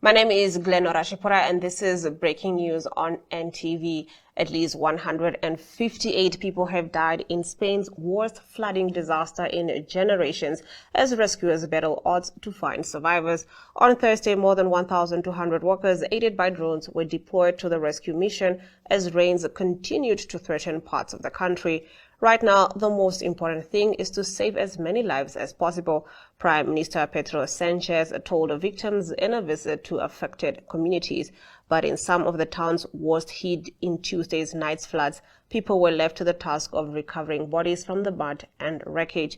My name is Glenn Orashipura, and this is breaking news on NTV. At least 158 people have died in Spain's worst flooding disaster in generations as rescuers battle odds to find survivors. On Thursday, more than 1,200 workers aided by drones were deployed to the rescue mission as rains continued to threaten parts of the country. Right now, the most important thing is to save as many lives as possible, Prime Minister Pedro Sanchez told victims in a visit to affected communities. But in some of the towns worst hit in Tuesday's night's floods, people were left to the task of recovering bodies from the mud and wreckage.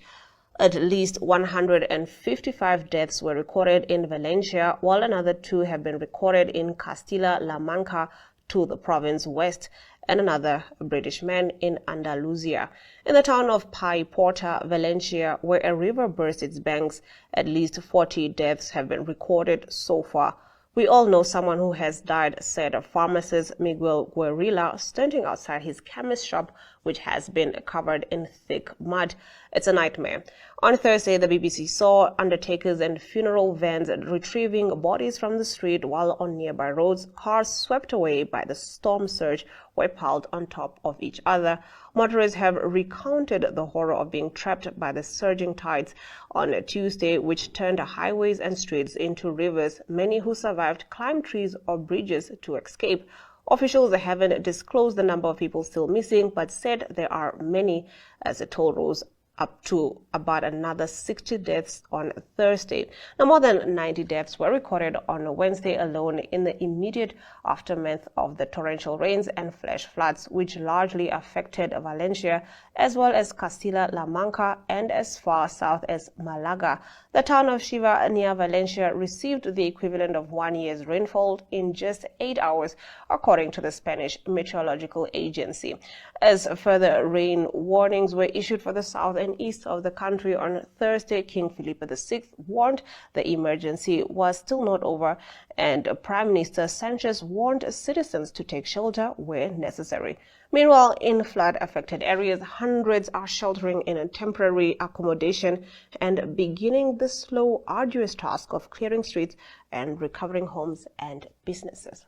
At least 155 deaths were recorded in Valencia, while another 2 have been recorded in Castilla-La Mancha, to the province west, and another British man in Andalusia. In the town of Paiporta, Valencia, where a river burst its banks, at least 40 deaths have been recorded so far. We all know someone who has died, said pharmacist Miguel Guerrilla, standing outside his chemist shop, which has been covered in thick mud. It's a nightmare. On Thursday, the BBC saw undertakers and funeral vans retrieving bodies from the street, while on nearby roads, cars swept away by the storm surge were piled on top of each other. Motorists have recounted the horror of being trapped by the surging tides on Tuesday, which turned highways and streets into rivers. Many who survived climbed trees or bridges to escape. Officials haven't disclosed the number of people still missing, but said there are many, as the toll rose up to about another 60 deaths on Thursday. Now, more than 90 deaths were recorded on Wednesday alone in the immediate aftermath of the torrential rains and flash floods, which largely affected Valencia, as well as Castilla-La Mancha and as far south as Malaga. The town of Chiva near Valencia received the equivalent of 1 year's rainfall in just 8 hours, according to the Spanish Meteorological Agency. As further rain warnings were issued for the south and east of the country on Thursday, King Felipe VI warned the emergency was still not over, and Prime Minister Sanchez warned citizens to take shelter where necessary. Meanwhile, in flood-affected areas, hundreds are sheltering in a temporary accommodation and beginning the slow, arduous task of clearing streets and recovering homes and businesses.